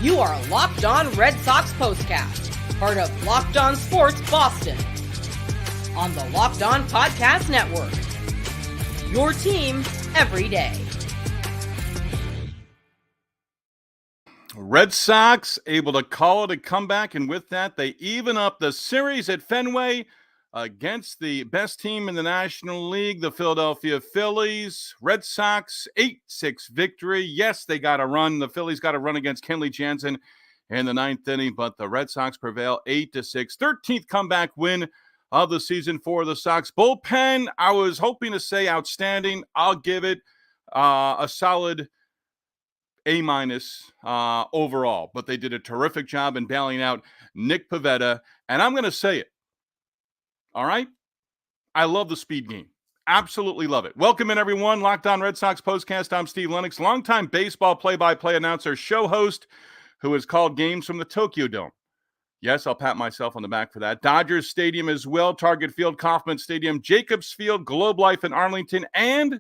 You are Locked On Red Sox POSTCAST, part of Locked On Sports Boston. On the Locked On Podcast Network. Your team every day. Red Sox able to call it a comeback, and with that, they even up the series at Fenway against the best team in the National League, the Philadelphia Phillies. Red Sox 8-6 victory. Yes, they got a run. The Phillies got a run against Kenley Jansen in the ninth inning, but the Red Sox prevail 8-6. 13th comeback win of the season for the Sox. Bullpen, I was hoping to say outstanding. I'll give it a solid A- overall, but they did a terrific job in bailing out Nick Pivetta, and I'm going to say it. All right? I love the speed game. Absolutely love it. Welcome in, everyone. Locked On Red Sox POSTCAST. I'm Steve Lennox, longtime baseball play-by-play announcer, show host, who has called games from the Tokyo Dome. Yes, I'll pat myself on the back for that. Dodgers Stadium as well, Target Field, Kauffman Stadium, Jacobs Field, Globe Life in Arlington, and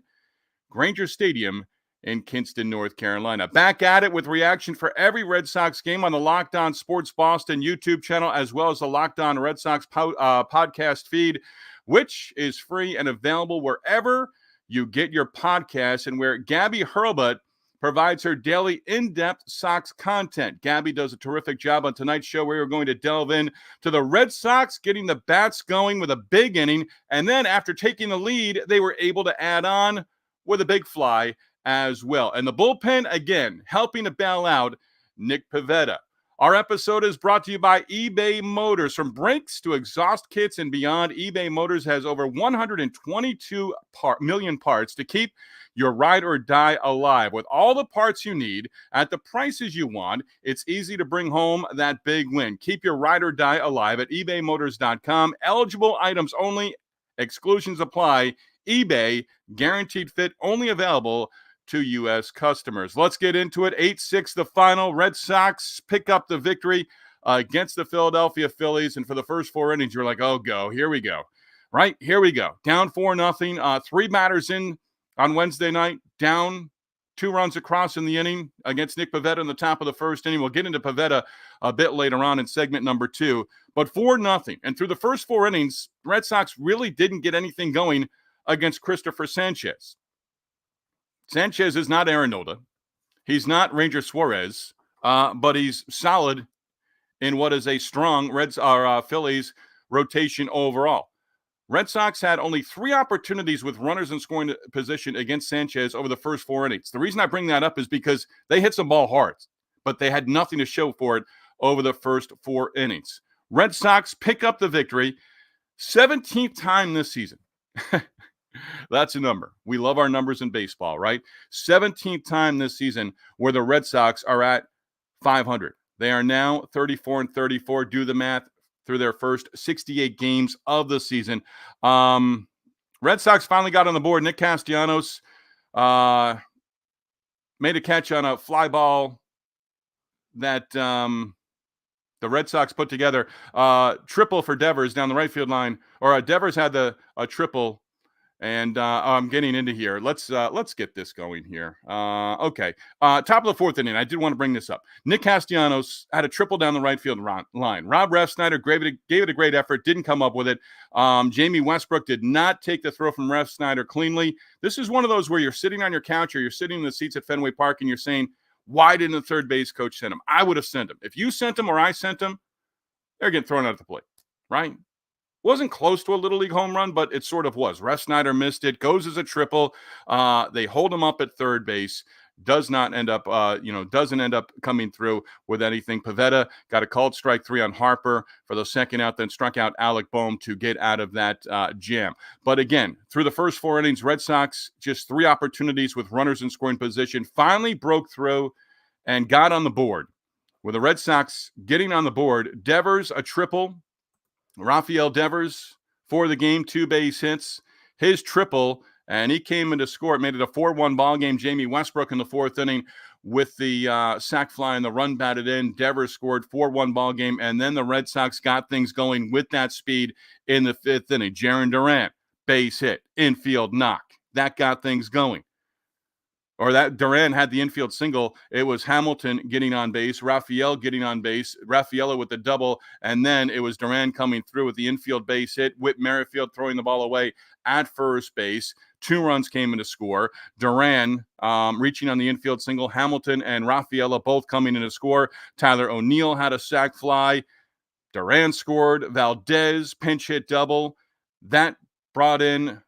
Granger Stadium in Kinston, North Carolina. Back at it with reaction for every Red Sox game on the Locked On Sports Boston YouTube channel, as well as the Locked On Red Sox podcast feed, which is free and available wherever you get your podcasts, and where Gabby Hurlbut provides her daily in-depth Sox content. Gabby does a terrific job on tonight's show, where we're going to delve in to the Red Sox getting the bats going with a big inning, and then after taking the lead, they were able to add on with a big fly as well. And the bullpen, again, helping to bail out Nick Pivetta. Our episode is brought to you by eBay Motors. From brakes to exhaust kits and beyond, eBay Motors has over 122 million parts to keep your ride or die alive. With all the parts you need at the prices you want, it's easy to bring home that big win. Keep your ride or die alive at ebaymotors.com. Eligible items only. Exclusions apply. eBay, guaranteed fit, only available to U.S. customers. Let's get into it. 8-6 the final. Red Sox pick up the victory against the Philadelphia Phillies. And for the first four innings, you're like, oh, go. Here we go. Right? Here we go. Down 4-0. Three batters in on Wednesday night. Down 2 runs across in the inning against Nick Pivetta in the top of the first inning. We'll get into Pivetta a bit later on in segment number 2. But 4-0. And through the first 4 innings, Red Sox really didn't get anything going against Christopher Sanchez. Sanchez is not Aaron Nola. He's not Ranger Suarez, but he's solid in what is a strong Phillies rotation overall. Red Sox had only 3 opportunities with runners in scoring position against Sanchez over the first 4 innings. The reason I bring that up is because they hit some ball hard, but they had nothing to show for it over the first 4 innings. Red Sox pick up the victory, 17th time this season. That's a number. We love our numbers in baseball, right? 17th time this season where the Red Sox are at 500. They are now 34-34. Do the math, through their first 68 games of the season. Red Sox finally got on the board. Nick Castellanos made a catch on a fly ball that the Red Sox put together. Triple for Devers down the right field line. Or Devers had a triple. And I'm getting into here. Let's get this going here. Okay. Top of the 4th inning. I did want to bring this up. Nick Castellanos had a triple down the right field line. Rob Refsnyder gave it a great effort. Didn't come up with it. Jamie Westbrook did not take the throw from Refsnyder cleanly. This is one of those where you're sitting on your couch or you're sitting in the seats at Fenway Park and you're saying, why didn't the third base coach send him? I would have sent him. If you sent him or I sent him, they're getting thrown out at the plate, right? Wasn't close to a Little League home run, but it sort of was. Refsnyder missed it, goes as a triple. They hold him up at third base. Doesn't end up coming through with anything. Pivetta got a called strike 3 on Harper for the second out, then struck out Alec Boehm to get out of that jam. But again, through the first 4 innings, Red Sox just 3 opportunities with runners in scoring position, finally broke through and got on the board. With the Red Sox getting on the board, Devers a triple. Rafael Devers for the game, 2 base hits, his triple, and he came in to score. It made it a 4-1 ball game. Jamie Westbrook in the 4th inning with the sac fly and the run batted in. Devers scored, 4-1 ball game, and then the Red Sox got things going with that speed in the 5th inning. Duran, base hit, infield knock. That got things going. or that Duran had the infield single. It was Hamilton getting on base, Rafaela getting on base, Rafaela with the double, and then it was Duran coming through with the infield base hit, Whit Merrifield throwing the ball away at first base. 2 runs came in to score. Duran reaching on the infield single, Hamilton and Rafaela both coming in to score. Tyler O'Neill had a sac fly. Duran scored. Valdez pinch hit double. That brought in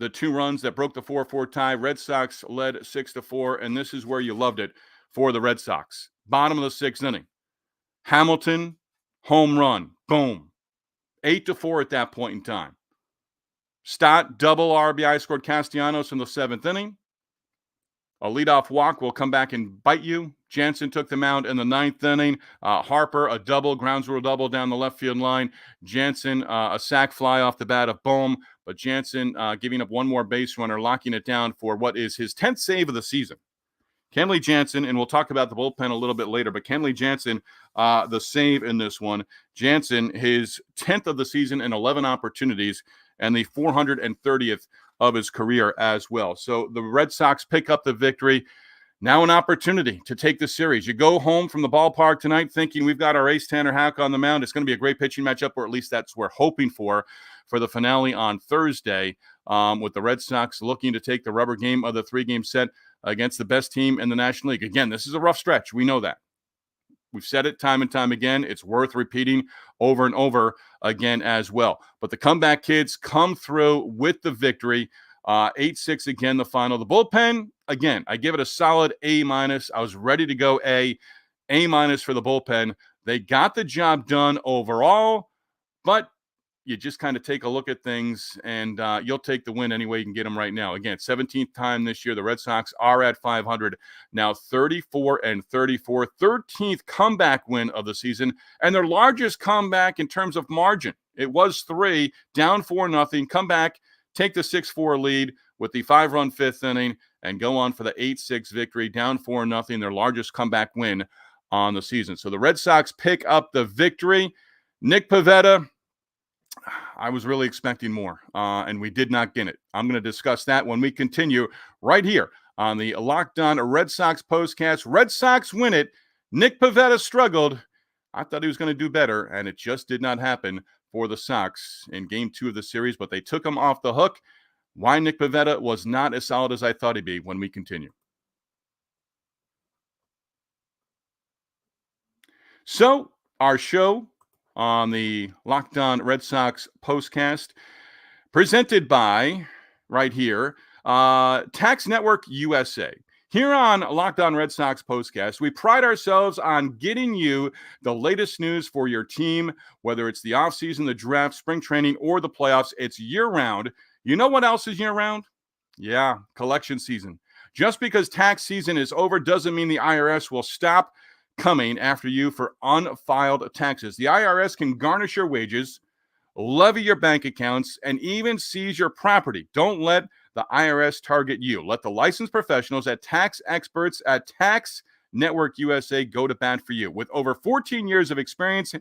the 2 runs that broke the 4-4 tie. Red Sox led 6-4, and this is where you loved it for the Red Sox. Bottom of the 6th inning. Hamilton, home run. Boom. 8-4 at that point in time. Stott, double RBI, scored Castellanos in the 7th inning. A leadoff walk will come back and bite you. Jansen took the mound in the 9th inning. Harper, a double, grounds rule double down the left field line. Jansen, a sac fly off the bat of Bohm, but Jansen giving up one more base runner, locking it down for what is his 10th save of the season. Kenley Jansen, and we'll talk about the bullpen a little bit later, but Kenley Jansen, the save in this one. Jansen, his 10th of the season in 11 opportunities, and the 430th of his career as well. So the Red Sox pick up the victory. Now an opportunity to take the series. You go home from the ballpark tonight thinking we've got our ace Tanner Houck on the mound. It's going to be a great pitching matchup, or at least that's what we're hoping for the finale on Thursday, with the Red Sox looking to take the rubber game of the 3-game set against the best team in the National League. Again, this is a rough stretch. We know that. We've said it time and time again. It's worth repeating over and over again as well. But the comeback kids come through with the victory. 8-6 again, the final. The bullpen, again, I give it a solid A-. I was ready to go A-. A- for the bullpen. They got the job done overall, but you just kind of take a look at things, and you'll take the win any way you can get them right now. Again, 17th time this year. The Red Sox are at 500, now 34-34, 13th comeback win of the season, and their largest comeback in terms of margin. It was 3, down 4-0, come back, take the 6-4 lead with the 5-run 5th inning, and go on for the 8-6 victory, down 4-0, their largest comeback win on the season. So the Red Sox pick up the victory. Nick Pivetta, I was really expecting more, and we did not get it. I'm going to discuss that when we continue right here on the Locked On Red Sox postcast. Red Sox win it. Nick Pivetta struggled. I thought he was going to do better, and it just did not happen for the Sox in Game 2 of the series, but they took him off the hook. Why Nick Pivetta was not as solid as I thought he'd be when we continue. So, our show on the Locked On Red Sox postcast, presented by, right here, Tax Network USA. Here on Locked On Red Sox postcast, we pride ourselves on getting you the latest news for your team, whether it's the offseason, the draft, spring training, or the playoffs. It's year-round. You know what else is year-round? Yeah, collection season. Just because tax season is over doesn't mean the IRS will stop coming after you for unfiled taxes. The IRS can garnish your wages, levy your bank accounts, and even seize your property. Don't let the IRS target you. Let the licensed professionals at tax experts at Tax Network USA go to bat for you. With over 14 years of experience,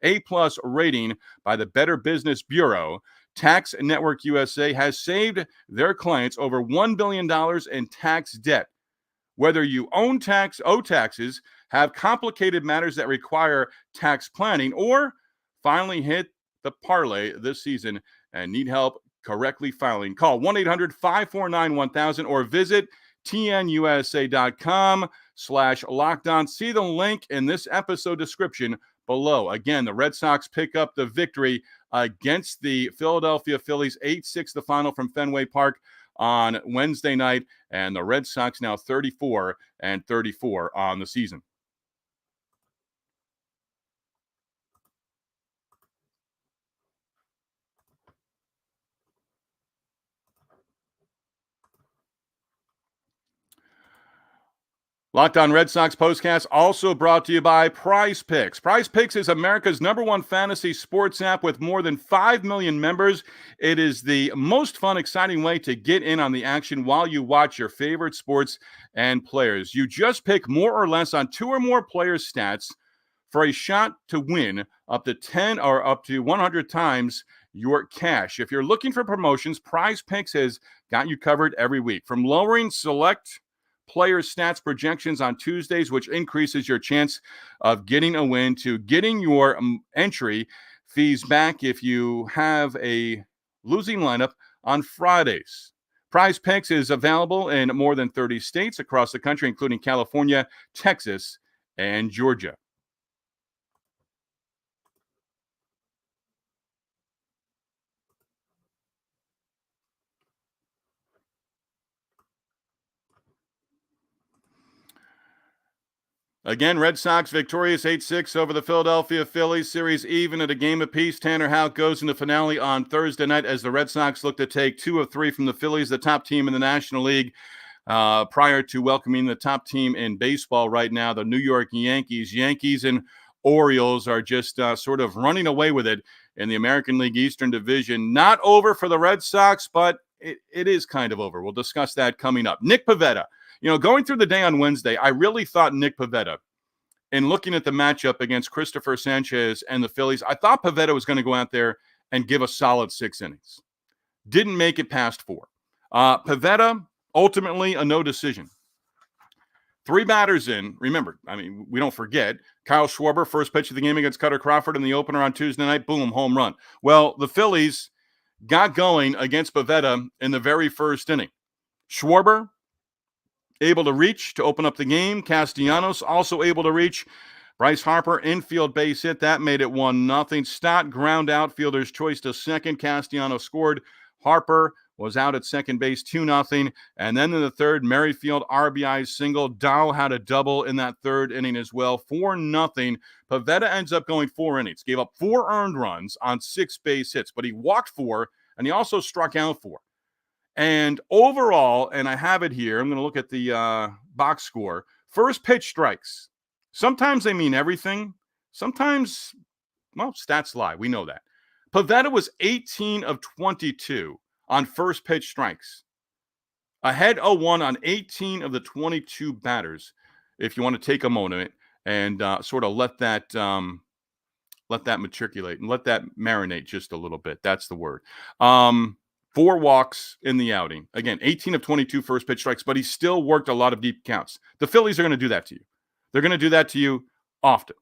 A+ rating by the Better Business Bureau, Tax Network USA has saved their clients over $1 billion in tax debt. Whether you owe taxes, have complicated matters that require tax planning, or finally hit the parlay this season and need help correctly filing, call 1-800-549-1000 or visit tnusa.com/lockedon. See the link in this episode description below. Again, the Red Sox pick up the victory against the Philadelphia Phillies, 8-6 the final from Fenway Park on Wednesday night, and the Red Sox now 34-34 on the season. Locked On Red Sox postcast also brought to you by Prize Picks. Prize Picks is America's #1 fantasy sports app with more than 5 million members. It is the most fun, exciting way to get in on the action while you watch your favorite sports and players. You just pick more or less on 2 or more players' stats for a shot to win up to 10 or up to 100 times your cash. If you're looking for promotions, Prize Picks has got you covered every week. From lowering select player stats projections on Tuesdays, which increases your chance of getting a win, to getting your entry fees back if you have a losing lineup on Fridays. Prize Picks is available in more than 30 states across the country, including California, Texas, and Georgia. Again, Red Sox victorious 8-6 over the Philadelphia Phillies. Series even at a game apiece. Tanner Houck goes in the finale on Thursday night as the Red Sox look to take 2 of 3 from the Phillies, the top team in the National League, prior to welcoming the top team in baseball right now, the New York Yankees. Yankees and Orioles are just sort of running away with it in the American League Eastern Division. Not over for the Red Sox, but it is kind of over. We'll discuss that coming up. Nick Pivetta. Going through the day on Wednesday, I really thought Nick Pivetta, in looking at the matchup against Christopher Sanchez and the Phillies, I thought Pivetta was going to go out there and give a solid 6 innings. Didn't make it past 4. Pivetta, ultimately a no decision. 3 batters in. Remember, we don't forget, Kyle Schwarber, first pitch of the game against Cutter Crawford in the opener on Tuesday night, boom, home run. Well, the Phillies got going against Pivetta in the very first inning. Schwarber able to reach to open up the game. Castellanos also able to reach. Bryce Harper, infield base hit. That made it 1-0. Stott ground out, fielder's choice to second. Castellanos scored. Harper was out at second base, 2-0. And then in the third, Merrifield RBI single. Dow had a double in that third inning as well, 4-0. Pivetta ends up going 4 innings, gave up 4 earned runs on 6 base hits, but he walked 4, and he also struck out 4. And overall, and I have it here, I'm going to look at the box score. First pitch strikes. Sometimes they mean everything. Sometimes, stats lie. We know that. Pivetta was 18 of 22 on first pitch strikes. Ahead 0-1 on 18 of the 22 batters. If you want to take a moment and sort of let that matriculate and let that marinate just a little bit. That's the word. 4 walks in the outing. Again, 18 of 22 first pitch strikes, but he still worked a lot of deep counts. The Phillies are going to do that to you. They're going to do that to you often.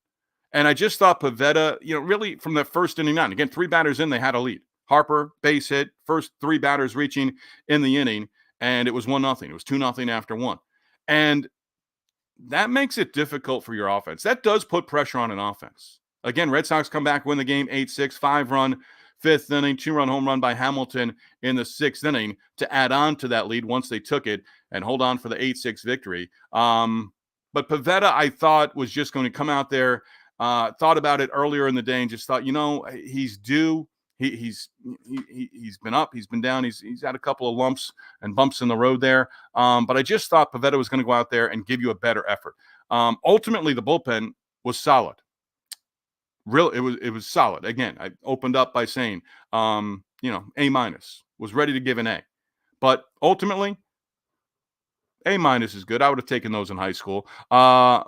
And I just thought Pivetta, really from the first inning on, again, 3 batters in, they had a lead. Harper, base hit, first 3 batters reaching in the inning, and it was 1-0. It was 2-0 after 1. And that makes it difficult for your offense. That does put pressure on an offense. Again, Red Sox come back, win the game 8-6, 5-run, 5th inning, 2-run home run by Hamilton in the 6th inning to add on to that lead once they took it and hold on for the 8-6 victory. But Pivetta, I thought, was just going to come out there, thought about it earlier in the day and just thought, he's due. He's been up, he's been down, he's had a couple of lumps and bumps in the road there. But I just thought Pivetta was going to go out there and give you a better effort. Ultimately, the bullpen was solid. It was solid. Again, I opened up by saying, A-, was ready to give an A. But ultimately, A- is good. I would have taken those in high school. Cam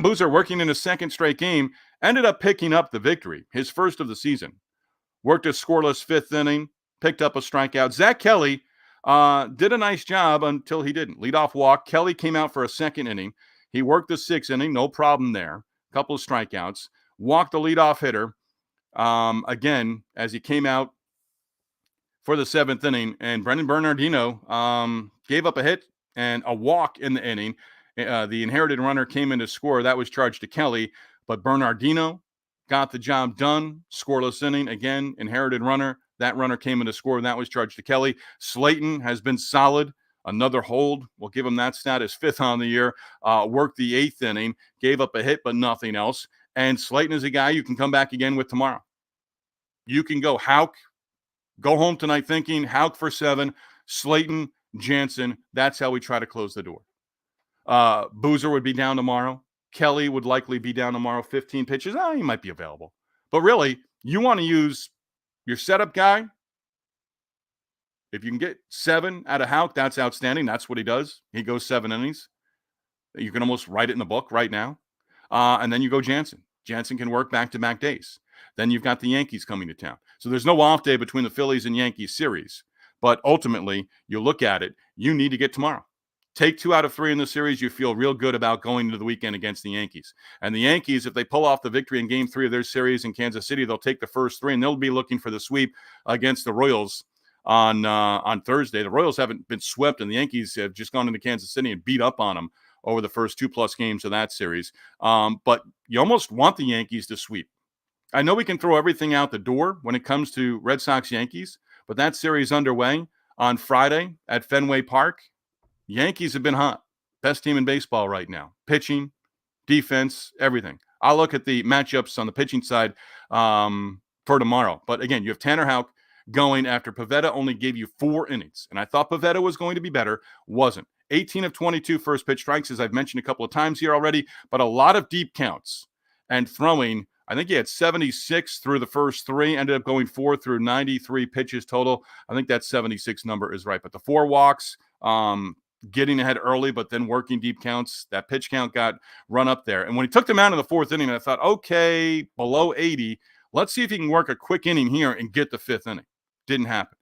Boozer, working in his 2nd straight game, ended up picking up the victory, his first of the season. Worked a scoreless 5th inning, picked up a strikeout. Zach Kelly did a nice job until he didn't. Leadoff walk. Kelly came out for a 2nd inning. He worked the 6th inning, no problem there. Couple of strikeouts. Walked the leadoff hitter again as he came out for the 7th inning. And Brendan Bernardino gave up a hit and a walk in the inning. The inherited runner came in to score. That was charged to Kelly. But Bernardino got the job done. Scoreless inning. Again, inherited runner. That runner came in to score, and that was charged to Kelly. Slayton has been solid. Another hold. We'll give him that stat as 5th on the year. Worked the 8th inning. Gave up a hit, but nothing else. And Slayton is a guy you can come back again with tomorrow. You can go Houck. Go home tonight thinking Houck for 7. Slayton, Jansen. That's how we try to close the door. Boozer would be down tomorrow. Kelly would likely be down tomorrow. 15 pitches. He might be available. But really, you want to use your setup guy. If you can get 7 out of Houck, that's outstanding. That's what he does. He goes 7 innings. You can almost write it in the book right now. And then you go Jansen. Jansen can work back-to-back days. Then you've got the Yankees coming to town. So there's no off day between the Phillies and Yankees series. But ultimately, you look at it, you need to get tomorrow. Take 2 out of 3 in the series, you feel real good about going into the weekend against the Yankees. And the Yankees, if they pull off the victory in Game 3 of their series in Kansas City, they'll take the first 3, and they'll be looking for the sweep against the Royals on Thursday. The Royals haven't been swept, and the Yankees have just gone into Kansas City and beat up on them over the first 2+ games of that series. But you almost want the Yankees to sweep. I know we can throw everything out the door when it comes to Red Sox-Yankees, but that series underway on Friday at Fenway Park. Yankees have been hot. Best team in baseball right now. Pitching, defense, everything. I'll look at the matchups on the pitching side for tomorrow. But again, you have Tanner Houck going after Pivetta only gave you 4 innings. And I thought Pivetta was going to be better. Wasn't. 18 of 22 first pitch strikes, as I've mentioned a couple of times here already, but a lot of deep counts and throwing. I think he had 76 through the first 3, ended up going 4 through 93 pitches total. I think that 76 number is right. But the 4 walks, getting ahead early, but then working deep counts, that pitch count got run up there. And when he took them out in the 4th inning, I thought, okay, below 80, let's see if he can work a quick inning here and get the 5th inning. Didn't happen.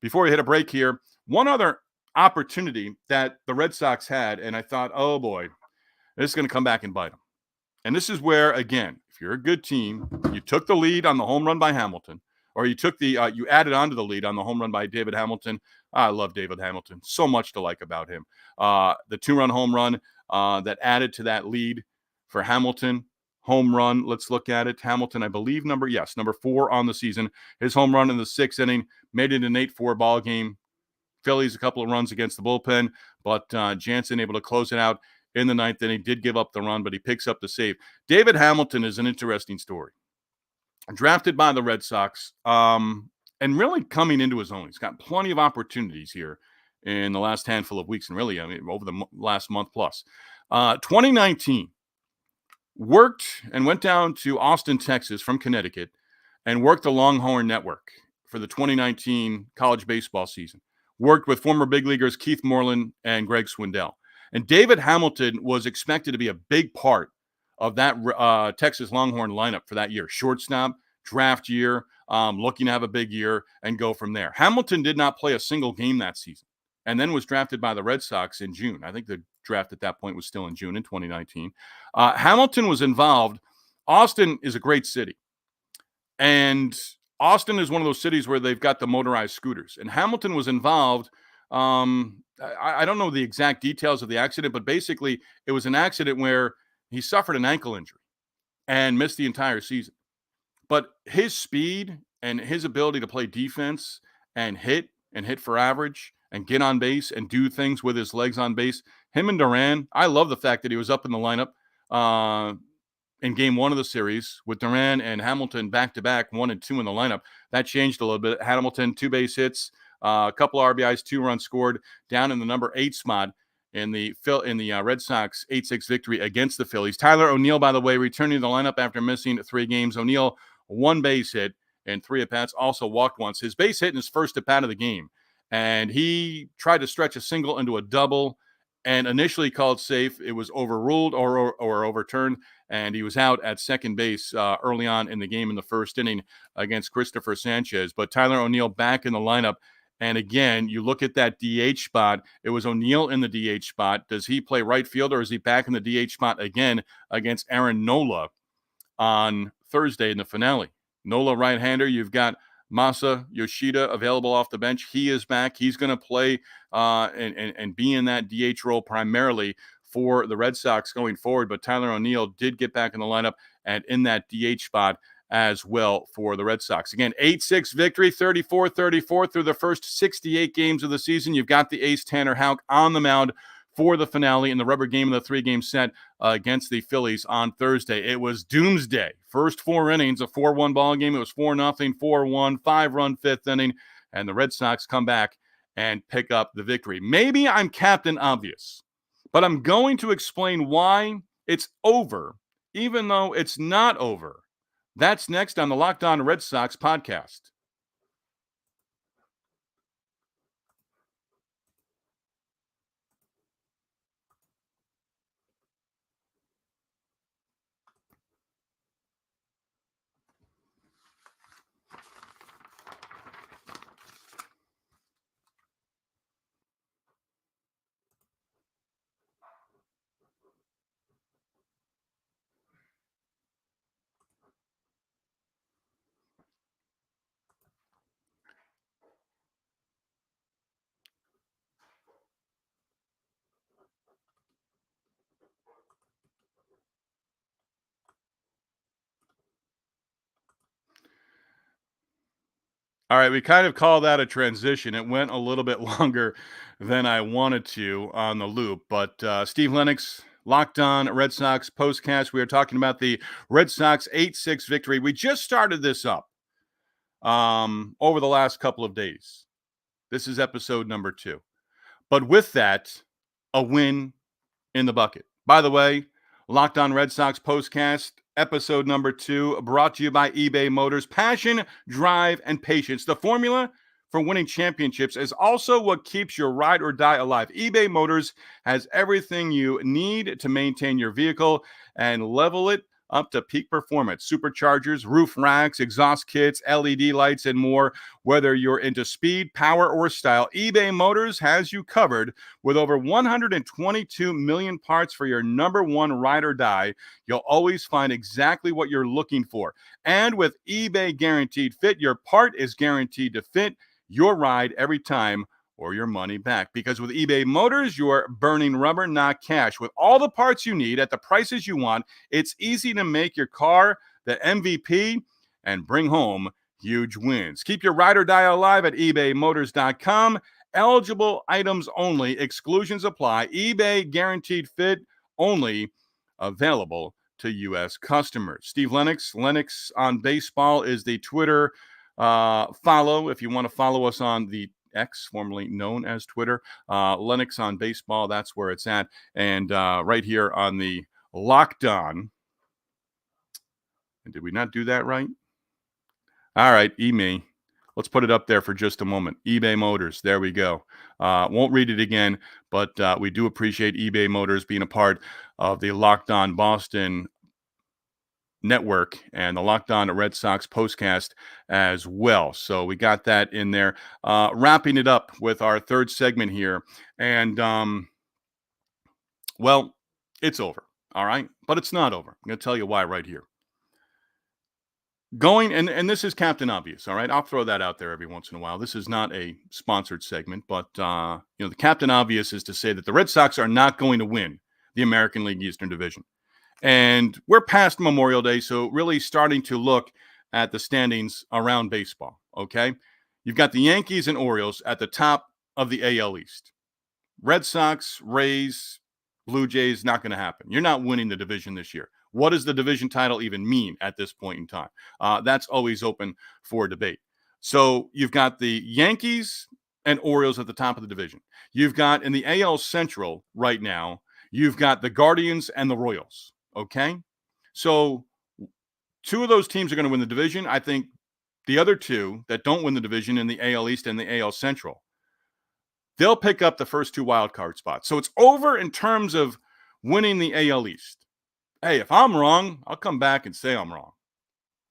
Before we hit a break here, one other opportunity that the Red Sox had, and I thought, oh boy, this is going to come back and bite them. And this is where, again, if you're a good team, you took the lead on the home run by Hamilton, or you took the you added on to the lead on the home run by David Hamilton. I love David Hamilton. So much to like about him. The 2-run home run that added to that lead for Hamilton. Home run, let's look at it. Hamilton, I believe, number 4 on the season. His home run in the 6th inning made it an 8-4 ball game. Phillies, a couple of runs against the bullpen, but Jansen able to close it out in the 9th inning. Did give up the run, but he picks up the save. David Hamilton is an interesting story. Drafted by the Red Sox, and really coming into his own. He's got plenty of opportunities here in the last handful of weeks, and really, I mean, over the last month plus. 2019, worked and went down to Austin, Texas from Connecticut, and worked the Longhorn Network for the 2019 college baseball season. Worked with former big leaguers Keith Moreland and Greg Swindell. And David Hamilton was expected to be a big part of that Texas Longhorn lineup for that year. Shortstop, draft year, looking to have a big year and go from there. Hamilton did not play a single game that season and then was drafted by the Red Sox in June. I think the draft at that point was still in June in 2019. Hamilton was involved. Austin is a great city. And Austin is one of those cities where they've got the motorized scooters. And Hamilton was involved. I don't know the exact details of the accident, but basically it was an accident where he suffered an ankle injury and missed the entire season. But his speed and his ability to play defense and hit for average and get on base and do things with his legs on base, him and Duran, I love the fact that he was up in the lineup in game 1 of the series with Duran and Hamilton back-to-back, 1 and 2 in the lineup. That changed a little bit. Hamilton, 2 base hits, a couple of RBIs, 2 runs scored, down in the number 8 spot in the Red Sox 8-6 victory against the Phillies. Tyler O'Neill, by the way, returning to the lineup after missing 3 games. O'Neill, 1 base hit and 3 at-bats, also walked once. His base hit in his first at-bat of the game, and he tried to stretch a single into a double and initially called safe. It was overruled or overturned, and he was out at second base early on in the game in the first inning against Christopher Sanchez. But Tyler O'Neill back in the lineup. And again, you look at that DH spot. It was O'Neill in the DH spot. Does he play right field, or is he back in the DH spot again against Aaron Nola on Thursday in the finale? Nola right-hander. You've got Masa Yoshida available off the bench. He is back. He's going to play and be in that DH role primarily for the Red Sox going forward. But Tyler O'Neill did get back in the lineup and in that DH spot as well for the Red Sox. Again, 8-6 victory, 34-34 through the first 68 games of the season. You've got the ace Tanner Houck on the mound for the finale in the rubber game of the 3-game set against the Phillies on Thursday. It was doomsday. First 4 innings, a 4-1 ball game. It was 4-0, 4-1, 5-run 5th inning, and the Red Sox come back and pick up the victory. Maybe I'm Captain Obvious, but I'm going to explain why it's over, even though it's not over. That's next on the Locked On Red Sox podcast. All right, we kind of call that a transition. It went a little bit longer than I wanted to on the loop, but Steve Lennox, Locked On Red Sox postcast. We are talking about the Red Sox 8-6 victory. We just started this up over the last couple of days. This is episode number 2. But with that, a win in the bucket. By the way, Locked On Red Sox postcast, episode number 2, brought to you by eBay Motors. Passion, drive, and patience. The formula for winning championships is also what keeps your ride or die alive. eBay Motors has everything you need to maintain your vehicle and level it up to peak performance. Superchargers, roof racks, exhaust kits, LED lights, and more. Whether you're into speed, power, or style, eBay Motors has you covered. With over 122 million parts for your number one ride or die, you'll always find exactly what you're looking for. And with eBay Guaranteed Fit, your part is guaranteed to fit your ride every time or your money back. Because with eBay Motors, you're burning rubber, not cash. With all the parts you need at the prices you want, it's easy to make your car the MVP and bring home huge wins. Keep your ride or die alive at ebaymotors.com. Eligible items only. Exclusions apply. eBay Guaranteed Fit only available to U.S. customers. Steve Lennox. Lennox on Baseball is the Twitter follow. If you want to follow us on the X, formerly known as Twitter, Lennox on Baseball, that's where it's at. And right here on the Locked On. And did we not do that right? All right, me. Let's put it up there for just a moment. eBay Motors. There we go. Won't read it again, but we do appreciate eBay Motors being a part of the Locked On Boston network and the Locked On Red Sox postcast as well. So we got that in there. Wrapping it up with our third segment here. And, well, it's over. All right. But it's not over. I'm going to tell you why right here. And this is Captain Obvious, all right? I'll throw that out there every once in a while. This is not a sponsored segment, but, the Captain Obvious is to say that the Red Sox are not going to win the American League Eastern Division. And we're past Memorial Day, so really starting to look at the standings around baseball, okay? You've got the Yankees and Orioles at the top of the AL East. Red Sox, Rays, Blue Jays, not going to happen. You're not winning the division this year. What does the division title even mean at this point in time? That's always open for debate. So you've got the Yankees and Orioles at the top of the division. You've got in the AL Central right now, you've got the Guardians and the Royals. Okay, so 2 of those teams are going to win the division. I think the other 2 that don't win the division in the AL East and the AL Central, they'll pick up the first 2 wild card spots. So it's over in terms of winning the AL East. Hey, if I'm wrong, I'll come back and say I'm wrong.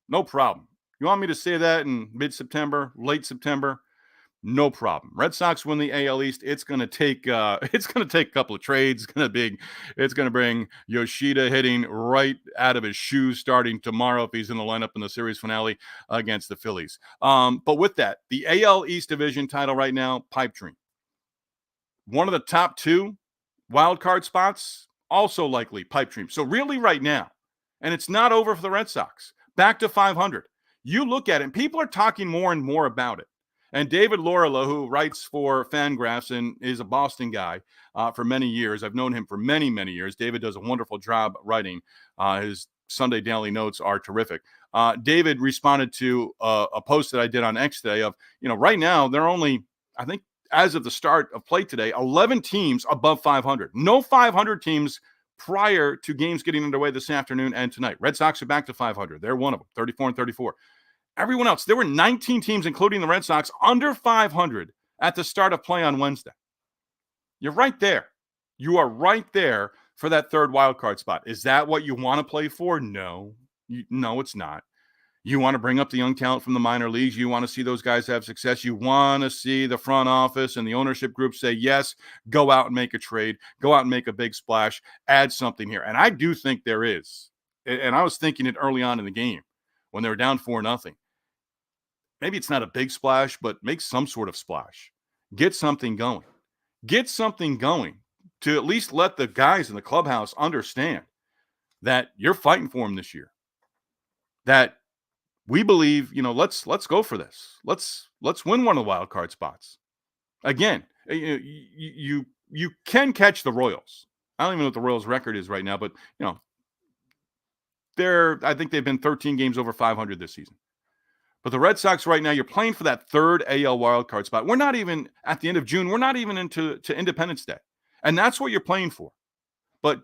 No problem. You want me to say that in mid-September, late September? No problem. Red Sox win the AL East. It's going to take a couple of trades. It's going to bring Yoshida hitting right out of his shoes starting tomorrow if he's in the lineup in the series finale against the Phillies. But with that, the AL East division title right now, pipe dream. One of the top 2 wild card spots, also likely pipe dream. So really right now, and it's not over for the Red Sox, back to 500. You look at it, and people are talking more and more about it. And David Lorilla, who writes for Fangraphs and is a Boston guy for many years. I've known him for many, many years. David does a wonderful job writing. His Sunday Daily Notes are terrific. David responded to a post that I did on X today of, right now, there are only, I think, as of the start of play today, 11 teams above 500. No 500 teams prior to games getting underway this afternoon and tonight. Red Sox are back to 500. They're one of them, 34 and 34. Everyone else, there were 19 teams, including the Red Sox, under 500 at the start of play on Wednesday. You're right there. You are right there for that third wild card spot. Is that what you want to play for? No. No, it's not. You want to bring up the young talent from the minor leagues. You want to see those guys have success. You want to see the front office and the ownership group say, yes, go out and make a trade. Go out and make a big splash. Add something here. And I do think there is. And I was thinking it early on in the game when they were down 4-0. Maybe it's not a big splash, but make some sort of splash. Get something going. Get something going to at least let the guys in the clubhouse understand that you're fighting for them this year. That we believe, let's go for this. Let's win one of the wild card spots. Again, you can catch the Royals. I don't even know what the Royals' record is right now, but I think they've been 13 games over 500 this season. But the Red Sox right now, you're playing for that third AL wildcard spot. We're not even at the end of June. We're not even into Independence Day. And that's what you're playing for. But,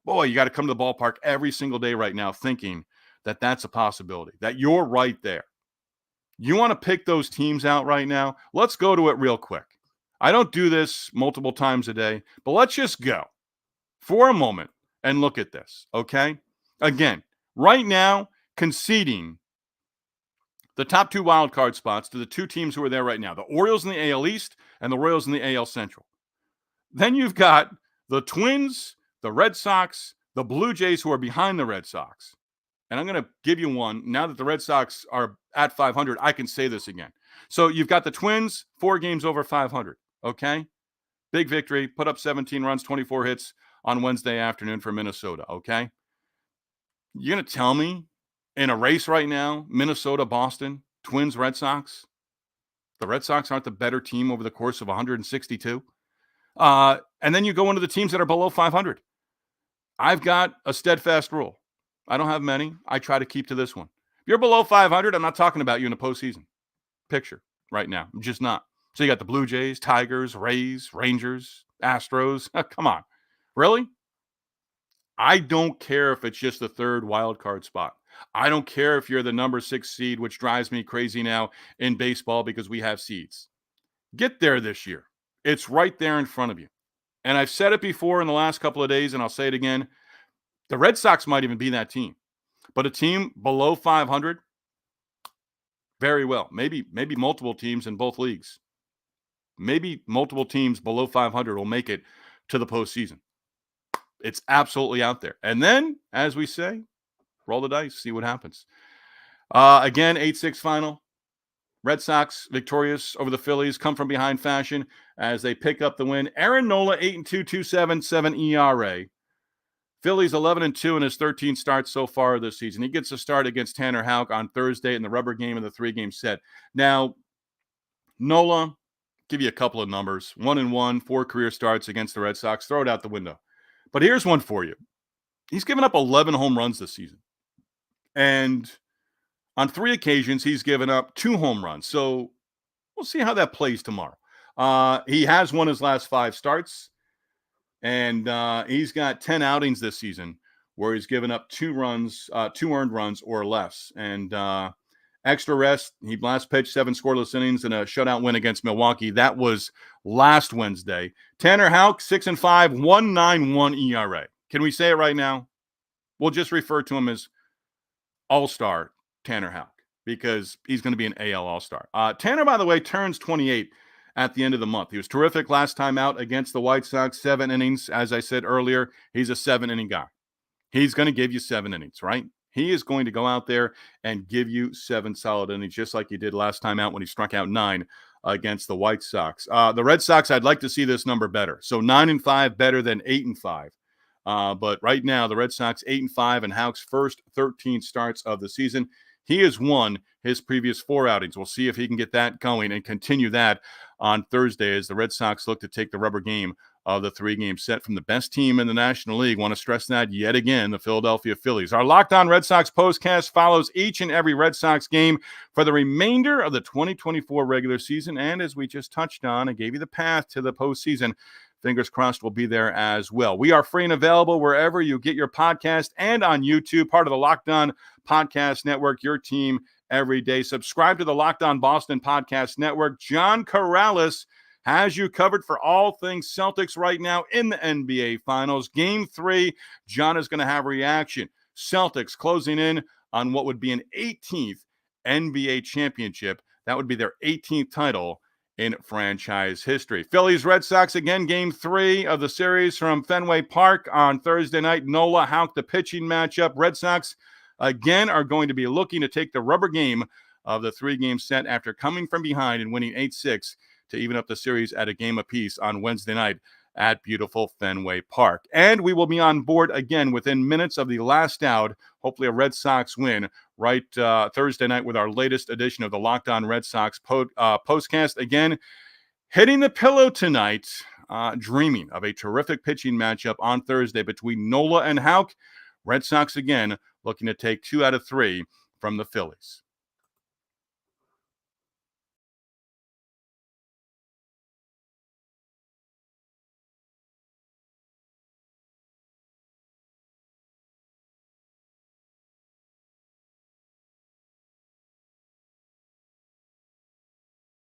boy, you got to come to the ballpark every single day right now thinking that that's a possibility, that you're right there. You want to pick those teams out right now? Let's go to it real quick. I don't do this multiple times a day, but let's just go for a moment and look at this, okay? Again, right now, conceding the top two wild card spots to the two teams who are there right now, the Orioles in the AL East and the Royals in the AL Central. Then you've got the Twins, the Red Sox, the Blue Jays who are behind the Red Sox. And I'm going to give you one. Now that the Red Sox are at 500, I can say this again. So you've got the Twins, 4 games over 500, okay? Big victory, put up 17 runs, 24 hits on Wednesday afternoon for Minnesota, okay? You're going to tell me in a race right now, Minnesota, Boston, Twins, Red Sox, the Red Sox aren't the better team over the course of 162? And then you go into the teams that are below 500. I've got a steadfast rule. I don't have many. I try to keep to this one. If you're below 500, I'm not talking about you in the postseason picture right now. I'm just not. So you got the Blue Jays, Tigers, Rays, Rangers, Astros. Come on. Really? I don't care if it's just the third wild card spot. I don't care if you're the number 6 seed, which drives me crazy now in baseball because we have seeds. Get there this year. It's right there in front of you. And I've said it before in the last couple of days, and I'll say it again. The Red Sox might even be that team. But a team below 500, very well. Maybe multiple teams in both leagues. Maybe multiple teams below 500 will make it to the postseason. It's absolutely out there. And then, as we say, roll the dice, see what happens. Again, 8-6 final. Red Sox victorious over the Phillies, come from behind fashion as they pick up the win. Aaron Nola, 8-2, 2.77 ERA. Phillies 11-2 in his 13 starts so far this season. He gets a start against Tanner Houck on Thursday in the rubber game of the 3-game set. Now, Nola, give you a couple of numbers. 1-1, 4 career starts against the Red Sox. Throw it out the window. But here's one for you. He's given up 11 home runs this season. And on 3 occasions, he's given up 2 home runs. So we'll see how that plays tomorrow. He has won his last 5 starts. And he's got 10 outings this season where he's given up 2 earned runs or less. And extra rest, he last pitched 7 scoreless innings in a shutout win against Milwaukee. That was last Wednesday. Tanner Houck, 6-5, 1.91 ERA. Can we say it right now? We'll just refer to him as All-Star Tanner Houck because he's going to be an AL All-Star. Tanner, by the way, turns 28 at the end of the month. He was terrific last time out against the White Sox, 7 innings. As I said earlier, he's a 7-inning guy. He's going to give you 7 innings, right? He is going to go out there and give you 7 solid innings, just like he did last time out when he struck out 9 against the White Sox. The Red Sox, I'd like to see this number better. So 9-5 better than 8-5. But right now, the Red Sox 8-5 in Houck's first 13 starts of the season. He has won his previous 4 outings. We'll see if he can get that going and continue that on Thursday as the Red Sox look to take the rubber game of the 3-game set from the best team in the National League. Want to stress that yet again, the Philadelphia Phillies. Our Locked On Red Sox postcast follows each and every Red Sox game for the remainder of the 2024 regular season. And as we just touched on, I gave you the path to the postseason. Fingers crossed we'll be there as well. We are free and available wherever you get your podcast and on YouTube, part of the Locked On Podcast Network, your team every day. Subscribe to the Locked On Boston Podcast Network. John Corrales has you covered for all things Celtics right now in the NBA Finals. Game 3, John is going to have reaction. Celtics closing in on what would be an 18th NBA championship. That would be their 18th title in franchise history. Phillies, Red Sox, again, Game 3 of the series from Fenway Park on Thursday night. Nola, Houck, the pitching matchup. Red Sox, again, are going to be looking to take the rubber game of the 3-game set after coming from behind and winning 8-6 to even up the series at a game apiece on Wednesday night at beautiful Fenway Park. And we will be on board again within minutes of the last out, hopefully a Red Sox win, right Thursday night with our latest edition of the Locked On Red Sox postcast. Again, hitting the pillow tonight, dreaming of a terrific pitching matchup on Thursday between Nola and Houck. Red Sox again looking to take 2 out of 3 from the Phillies.